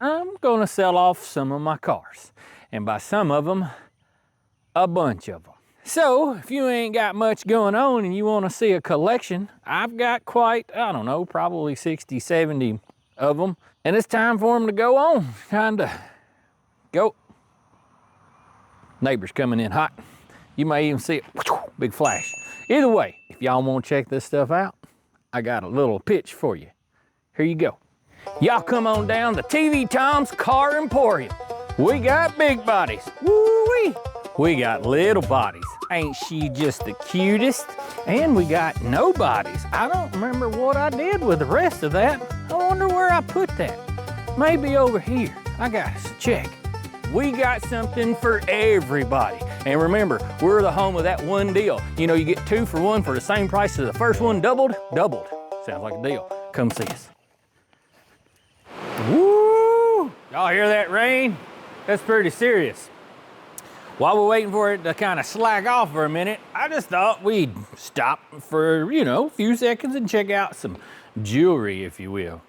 I'm gonna sell off some of my cars. And by some of them, a bunch of them. So if you ain't got much going on and you wanna see a collection, I've got quite, I don't know, probably 60, 70 of them. And it's time for them to go on. Kinda go. Neighbor's coming in hot. You may even see it, big flash. Either way, if y'all wanna check this stuff out, I got a little pitch for you. Here you go. Y'all come on down to TV Tom's Car Emporium. We got big bodies, woo-wee. We got little bodies. Ain't she just the cutest? And we got no bodies. I don't remember what I did with the rest of that. I wonder where I put that. Maybe over here. I gotta check. We got something for everybody. And remember, we're the home of that one deal. You know, you get 2 for 1 for the same price as the first one doubled. Sounds like a deal. Come see us. Woo! Y'all hear that rain? That's pretty serious. While we're waiting for it to kind of slack off for a minute, I just thought we'd stop for, you know, a few seconds and check out some jewelry, if you will.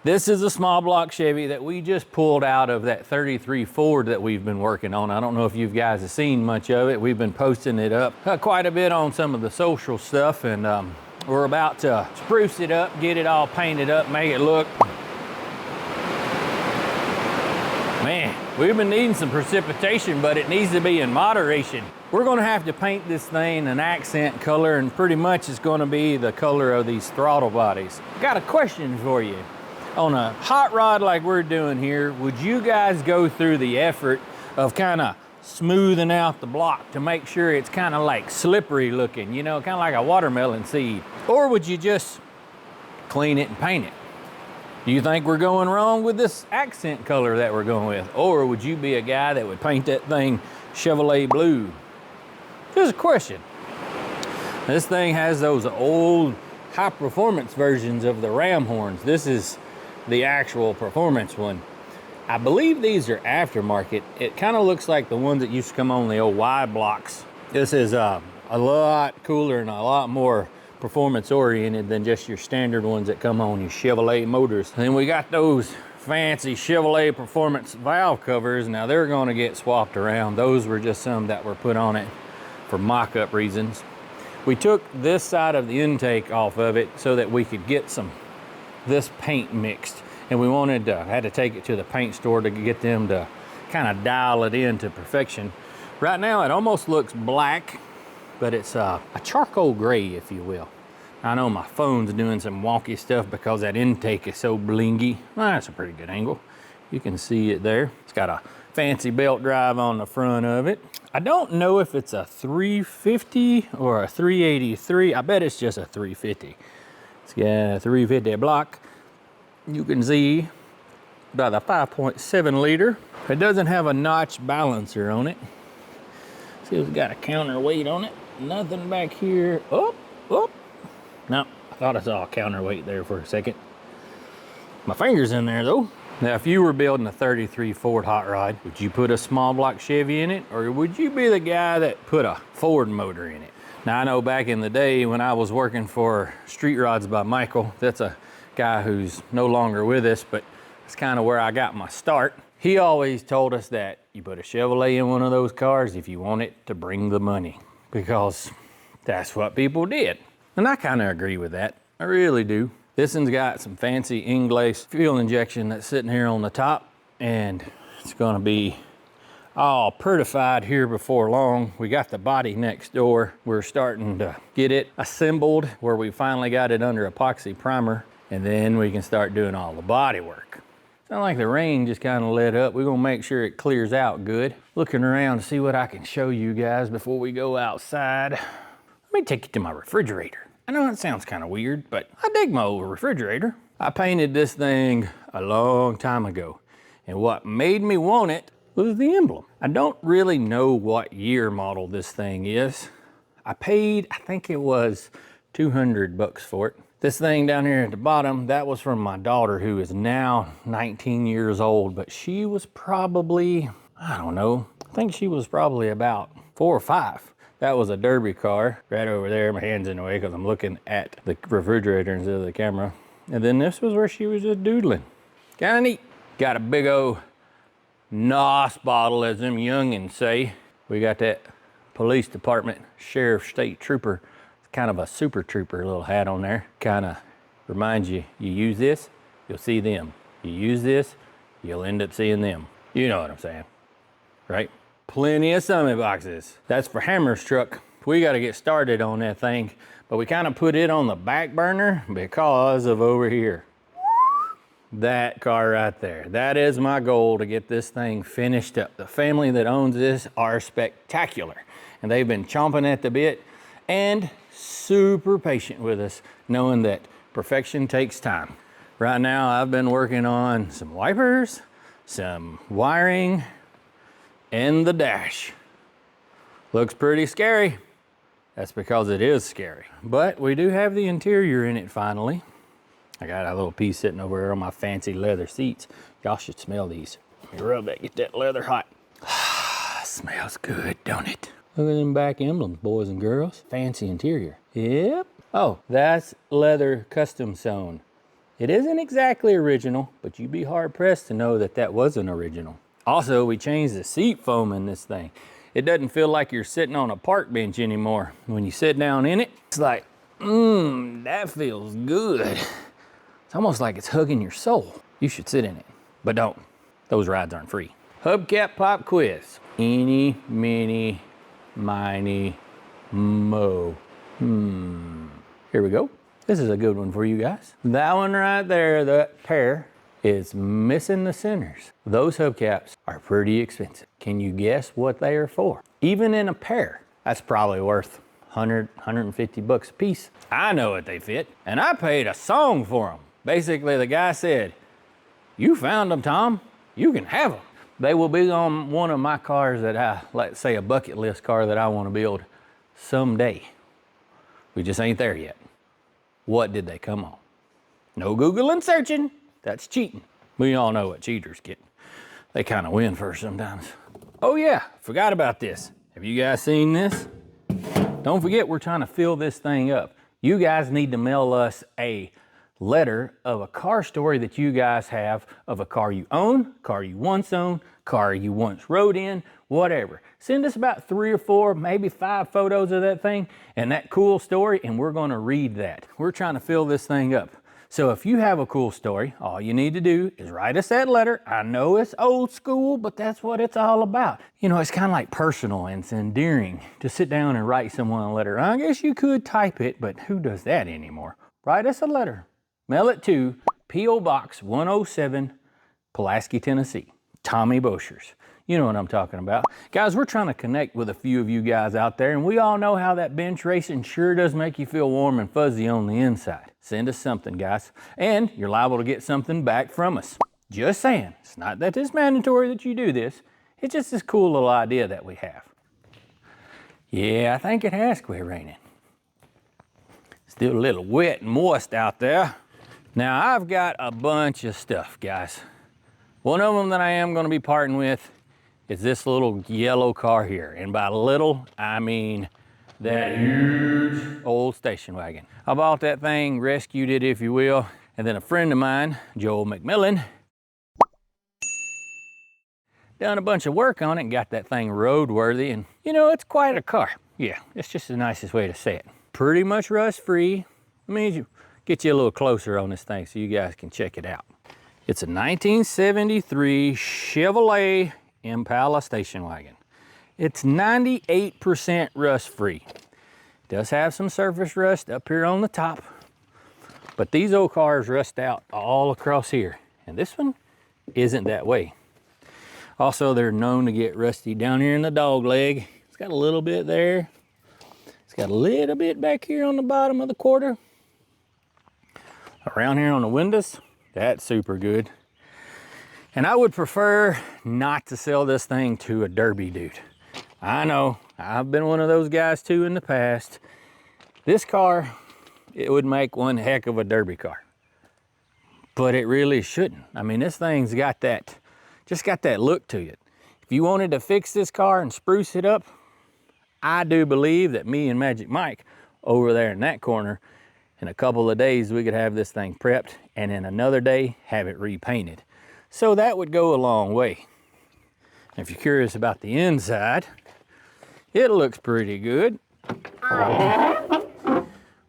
This is a small block Chevy that we just pulled out of that 33 Ford that we've been working on. I don't know if you guys have seen much of it. We've been posting it up quite a bit on some of the social stuff, and we're about to spruce it up, get it all painted up, make it look. Man, we've been needing some precipitation, but it needs to be in moderation. We're gonna have to paint this thing an accent color, and pretty much it's gonna be the color of these throttle bodies. Got a question for you. On a hot rod like we're doing here, would you guys go through the effort of kind of smoothing out the block to make sure it's kind of like slippery looking, you know, kind of like a watermelon seed? Or would you just clean it and paint it? Do you think we're going wrong with this accent color that we're going with? Or would you be a guy that would paint that thing Chevrolet blue? Just a question. This thing has those old high performance versions of the ram horns. This is the actual performance one. I believe these are aftermarket. It kind of looks like the ones that used to come on the old Y blocks. This is a lot cooler and a lot more performance oriented than just your standard ones that come on your Chevrolet motors. And then we got those fancy Chevrolet performance valve covers. Now they're going to get swapped around. Those were just some that were put on it for mock-up reasons. We took this side of the intake off of it so that we could get this paint mixed, and we had to take it to the paint store to get them to kind of dial it in to perfection. Right now it almost looks black, but it's a charcoal gray, if you will. I know my phone's doing some wonky stuff because that intake is so blingy. Well, that's a pretty good angle. You can see it there. It's got a fancy belt drive on the front of it. I don't know if it's a 350 or a 383. I bet it's just a 350. It's got a 350 block. You can see about a 5.7 liter. It doesn't have a notch balancer on it. See, it's got a counterweight on it. Nothing back here. Oh. No, I thought I saw a counterweight there for a second. My finger's in there though. Now, if you were building a 33 Ford hot rod, would you put a small block Chevy in it, or would you be the guy that put a Ford motor in it? Now, I know back in the day when I was working for Street Rods by Michael, that's a guy who's no longer with us, but it's kind of where I got my start. He always told us that you put a Chevrolet in one of those cars if you want it to bring the money, because that's what people did. And I kind of agree with that. I really do. This one's got some fancy Inglace fuel injection that's sitting here on the top, and it's gonna be all certified here before long. We got the body next door. We're starting to get it assembled where we finally got it under epoxy primer, and then we can start doing all the body work. Sound like the rain just kind of let up. We're gonna make sure it clears out good. Looking around to see what I can show you guys before we go outside. Let me take you to my refrigerator. I know it sounds kind of weird, but I dig my old refrigerator. I painted this thing a long time ago, and what made me want it was the emblem. I don't really know what year model this thing is. I paid, I think it was 200 bucks for it. This thing down here at the bottom, that was from my daughter, who is now 19 years old, but she was probably, I don't know, I think she was probably about 4 or 5. That was a derby car right over there. My hand's in the way because I'm looking at the refrigerator instead of the camera. And then this was where she was just doodling. Kind of neat. Got a big old NOS bottle, as them youngins say. We got that police department, sheriff, state trooper. It's kind of a super trooper little hat on there. Kind of reminds you, you use this, you'll see them. You use this, you'll end up seeing them. You know what I'm saying, right? Plenty of summit boxes. That's for Hammer's truck. We got to get started on that thing, but we kind of put it on the back burner because of over here. That car right there. That is my goal, to get this thing finished up. The family that owns this are spectacular, and they've been chomping at the bit and super patient with us, knowing that perfection takes time. Right now, I've been working on some wipers, some wiring, and the dash. Looks pretty scary. That's because it is scary. But we do have the interior in it finally. I got a little piece sitting over here on my fancy leather seats. Y'all should smell these. Let me rub that, get that leather hot. Smells good, don't it? Look at them back emblems, boys and girls. Fancy interior. Yep. Oh, that's leather custom sewn. It isn't exactly original, but you'd be hard pressed to know that that wasn't original. Also, we changed the seat foam in this thing. It doesn't feel like you're sitting on a park bench anymore. When you sit down in it, it's like, that feels good. It's almost like it's hugging your soul. You should sit in it, but don't. Those rides aren't free. Hubcap pop quiz. Eeny, meeny, miny, mo. Here we go. This is a good one for you guys. That one right there, that pair, is missing the centers. Those hubcaps are pretty expensive. Can you guess what they are for? Even in a pair, that's probably worth 100, 150 bucks a piece. I know what they fit, and I paid a song for them. Basically, the guy said, "You found them, Tom. You can have them." They will be on one of my cars that let's say a bucket list car that I want to build someday. We just ain't there yet. What did they come on? No Googling searching. That's cheating. We all know what cheaters get. They kind of win first sometimes. Oh yeah, forgot about this. Have you guys seen this? Don't forget, we're trying to fill this thing up. You guys need to mail us a letter of a car story that you guys have of a car you own, car you once owned, car you once rode in, whatever. Send us about 3 or 4, maybe 5 photos of that thing and that cool story, and we're gonna read that. We're trying to fill this thing up. So if you have a cool story, all you need to do is write us that letter. I know it's old school, but that's what it's all about. You know, it's kind of like personal and it's endearing to sit down and write someone a letter. I guess you could type it, but who does that anymore? Write us a letter. Mail it to P.O. Box 107, Pulaski, Tennessee. Tommy Boshers. You know what I'm talking about. Guys, we're trying to connect with a few of you guys out there, and we all know how that bench racing sure does make you feel warm and fuzzy on the inside. Send us something, guys. And you're liable to get something back from us. Just saying. It's not that it's mandatory that you do this. It's just this cool little idea that we have. Yeah, I think it has quit raining. Still a little wet and moist out there. Now, I've got a bunch of stuff, guys. One of them that I am going to be parting with is this little yellow car here. And by little, I mean that huge old station wagon. I bought that thing, rescued it, if you will, and then a friend of mine, Joel McMillan, done a bunch of work on it and got that thing roadworthy. And, you know, it's quite a car. Yeah, it's just the nicest way to say it. Pretty much rust-free. I mean, get you a little closer on this thing so you guys can check it out. It's a 1973 Chevrolet Impala station wagon. It's 98% rust-free. Does have some surface rust up here on the top, but these old cars rust out all across here, and this one isn't that way. Also, they're known to get rusty down here in the dog leg. It's got a little bit there. It's got a little bit back here on the bottom of the quarter. Around here on the windows, that's super good. And I would prefer not to sell this thing to a derby dude. I know, I've been one of those guys too in the past. This car, it would make one heck of a derby car. But it really shouldn't. I mean, this thing's got that, just got that look to it. If you wanted to fix this car and spruce it up, I do believe that me and Magic Mike over there in that corner, in a couple of days, we could have this thing prepped, and in another day, have it repainted. So that would go a long way. If you're curious about the inside, it looks pretty good.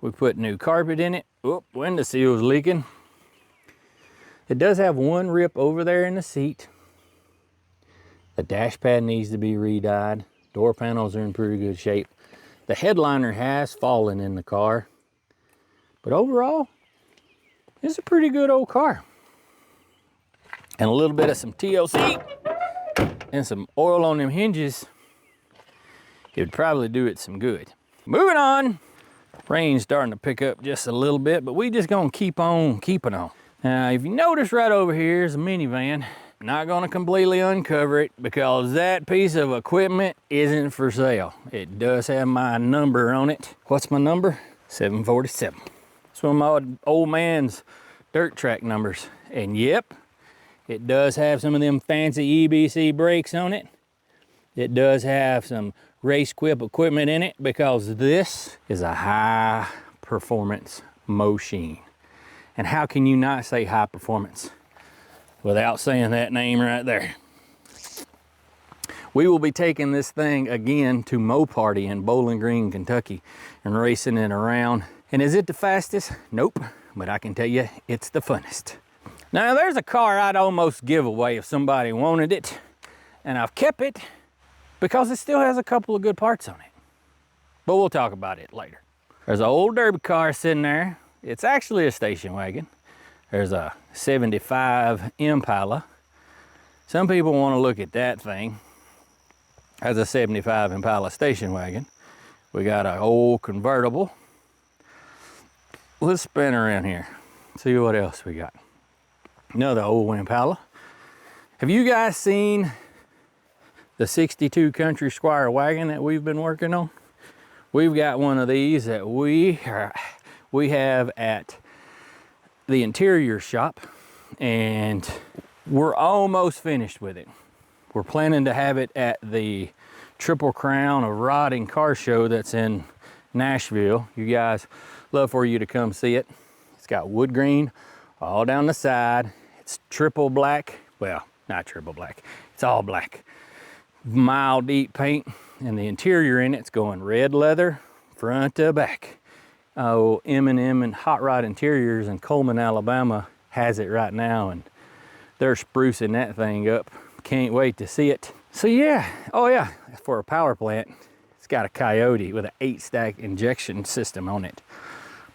We put new carpet in it. Oop, window seal's leaking. It does have one rip over there in the seat. The dash pad needs to be re-dyed. Door panels are in pretty good shape. The headliner has fallen in the car. But overall, it's a pretty good old car. And a little bit of some TLC and some oil on them hinges, it would probably do it some good. Moving on. Rain's starting to pick up just a little bit, but we just gonna keep on keeping on. Now, if you notice right over here is a minivan. I'm not gonna completely uncover it because that piece of equipment isn't for sale. It does have my number on it. What's my number? 747. It's one of my old man's dirt track numbers. And yep, it does have some of them fancy EBC brakes on it. It does have some race quip equipment in it because this is a high performance machine. And how can you not say high performance without saying that name right there? We will be taking this thing again to Mo Party in Bowling Green, Kentucky and racing it around. And is it the fastest? Nope, but I can tell you it's the funnest. Now there's a car I'd almost give away if somebody wanted it, and I've kept it because it still has a couple of good parts on it. But we'll talk about it later. There's an old derby car sitting there. It's actually a station wagon. There's a 75 Impala. Some people want to look at that thing as a 75 Impala station wagon. We got an old convertible. Let's spin around here, see what else we got. Another old Impala. Have you guys seen the 62 Country Squire wagon that we've been working on? We've got one of these that we have at the interior shop, and we're almost finished with it. We're planning to have it at the Triple Crown of Rod and Car Show that's in Nashville. You guys, love for you to come see it. It's got wood green all down the side. It's triple black. Well, not triple black. It's all black. Mile deep paint, and the interior in it's going red leather front to back. Oh, M&M and Hot Rod Interiors in Coleman, Alabama has it right now, and they're sprucing that thing up. Can't wait to see it. So yeah, oh yeah, for a power plant, it's got a Coyote with an 8-stack injection system on it.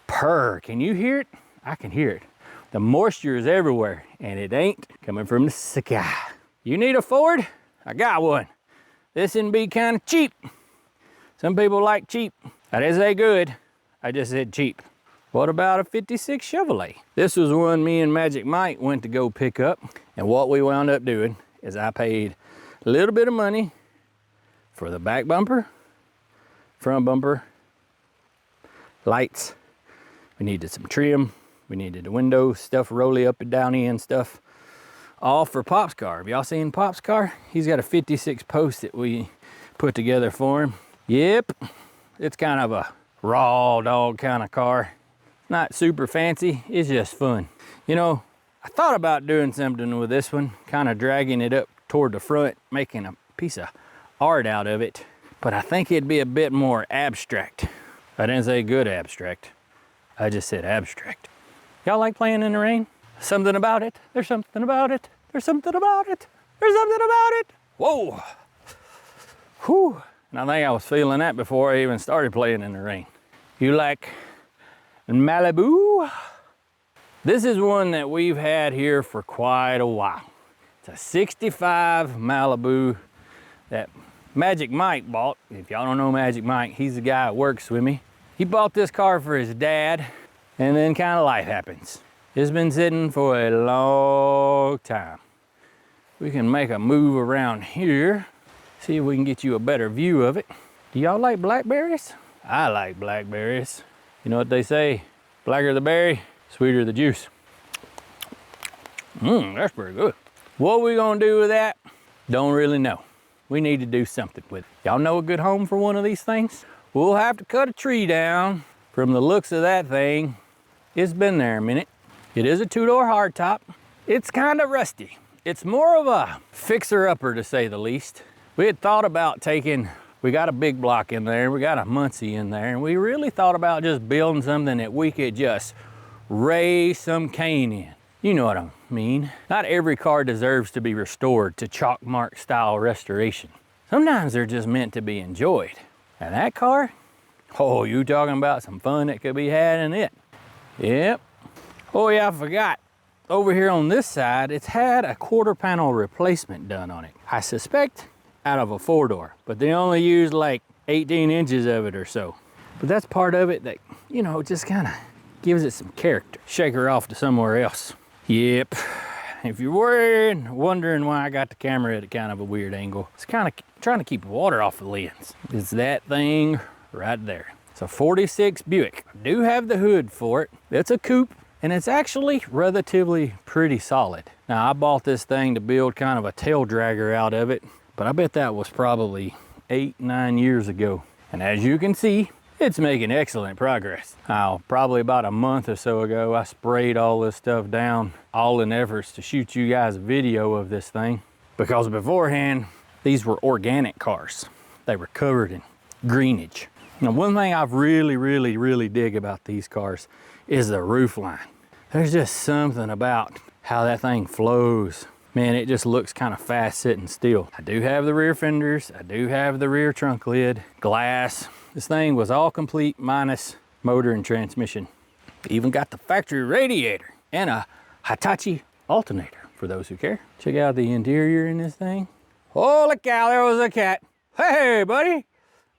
Purr, can you hear it? I can hear it. The moisture is everywhere, and it ain't coming from the sky. You need a Ford? I got one. This would be kind of cheap. Some people like cheap. I didn't say good, I just said cheap. What about a 56 Chevrolet? This was one me and Magic Mike went to go pick up, and what we wound up doing is I paid a little bit of money for the back bumper, front bumper, lights. We needed some trim. We needed the windows, stuff rolly up and down in stuff. All for Pop's car. Have y'all seen Pop's car? He's got a 56 post that we put together for him. Yep, it's kind of a raw dog kind of car. Not super fancy, it's just fun. You know, I thought about doing something with this one, kind of dragging it up toward the front, making a piece of art out of it, but I think it'd be a bit more abstract. I didn't say good abstract, I just said abstract. Y'all like playing in the rain? Something about it, there's something about it, there's something about it, there's something about it. Whoa, whew. And I think I was feeling that before I even started playing in the rain. You like Malibu? This is one that we've had here for quite a while. It's a 65 Malibu that Magic Mike bought. If y'all don't know Magic Mike, he's the guy that works with me. He bought this car for his dad, and then kind of life happens. It's been sitting for a long time. We can make a move around here, see if we can get you a better view of it. Do y'all like blackberries? I like blackberries. You know what they say, blacker the berry, sweeter the juice. That's pretty good. What we gonna do with that? Don't really know. We need to do something with it. Y'all know a good home for one of these things? We'll have to cut a tree down. From the looks of that thing, it's been there a minute. It is a 2-door hardtop. It's kind of rusty. It's more of a fixer-upper, to say the least. We had thought about we got a big block in there, we got a Muncie in there, and we really thought about just building something that we could just raise some cane in. You know what I mean. Not every car deserves to be restored to chalk mark style restoration. Sometimes they're just meant to be enjoyed. And that car, oh, you talking about some fun that could be had in it. Yep. Oh yeah, I forgot. Over here on this side, it's had a quarter panel replacement done on it. I suspect out of a 4-door, but they only used like 18 inches of it or so. But that's part of it that, you know, just kind of gives it some character. Shake her off to somewhere else. Yep. If you're wondering why I got the camera at a kind of a weird angle, it's kind of trying to keep water off the lens. It's that thing right there. It's a 46 Buick. I do have the hood for it. It's a coupe, and it's actually relatively pretty solid. Now, I bought this thing to build kind of a tail dragger out of it, but I bet that was probably 8-9 years ago. And as you can see, it's making excellent progress. Now, probably about a month or so ago, I sprayed all this stuff down, all in efforts to shoot you guys a video of this thing. Because beforehand, these were organic cars. They were covered in greenage. Now, one thing I've really dig about these cars is the roof line. There's just something about how that thing flows. Man, it just looks kind of fast sitting still. I do have the rear fenders. I do have the rear trunk lid, glass. This thing was all complete minus motor and transmission. Even got the factory radiator and a Hitachi alternator for those who care. Check out the interior in this thing. Holy cow, there was a cat. Hey, buddy.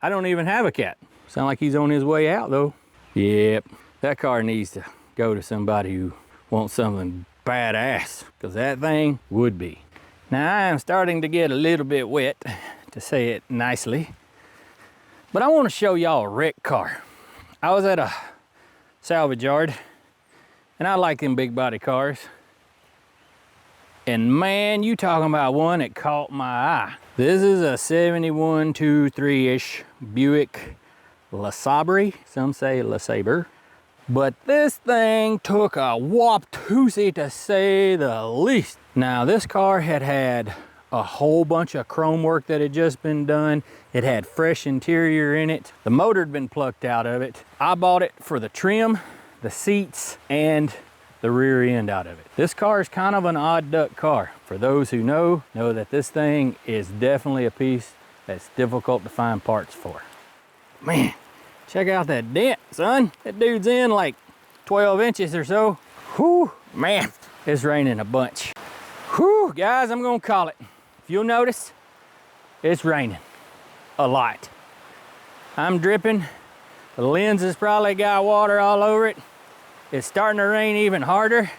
I don't even have a cat. Sound like he's on his way out though. Yep, that car needs to go to somebody who wants something badass, because that thing would be. Now, I am starting to get a little bit wet, to say it nicely. But I want to show y'all a wrecked car. I was at a salvage yard, and I like them big body cars. And man, you talking about one that caught my eye. This is a 71 23-ish Buick LeSabre. Some say LeSabre. But this thing took a whoop-toosie, to say the least. Now, this car had a whole bunch of chrome work that had just been done. It had fresh interior in it. The motor had been plucked out of it. I bought it for the trim, the seats, and the rear end out of it. This car is kind of an odd duck car. For those who know that this thing is definitely a piece that's difficult to find parts for. Man, check out that dent, son. That dude's in like 12 inches or so. Whew, man, it's raining a bunch. Whew, guys, I'm gonna call it. If you'll notice, it's raining a lot. I'm dripping. The lens has probably got water all over it. It's starting to rain even harder.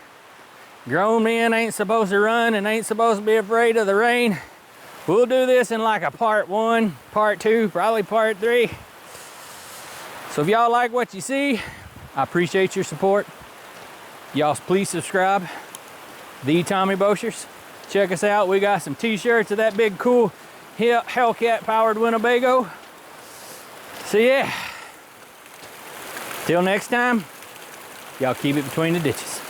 Grown men ain't supposed to run and ain't supposed to be afraid of the rain. We'll do this in like a part 1, part 2, probably part 3. So if y'all like what you see, I appreciate your support. Y'all please subscribe. The Tommy Boshers. Check us out. We got some t-shirts of that big cool Hellcat powered Winnebago. So yeah, till next time, y'all keep it between the ditches.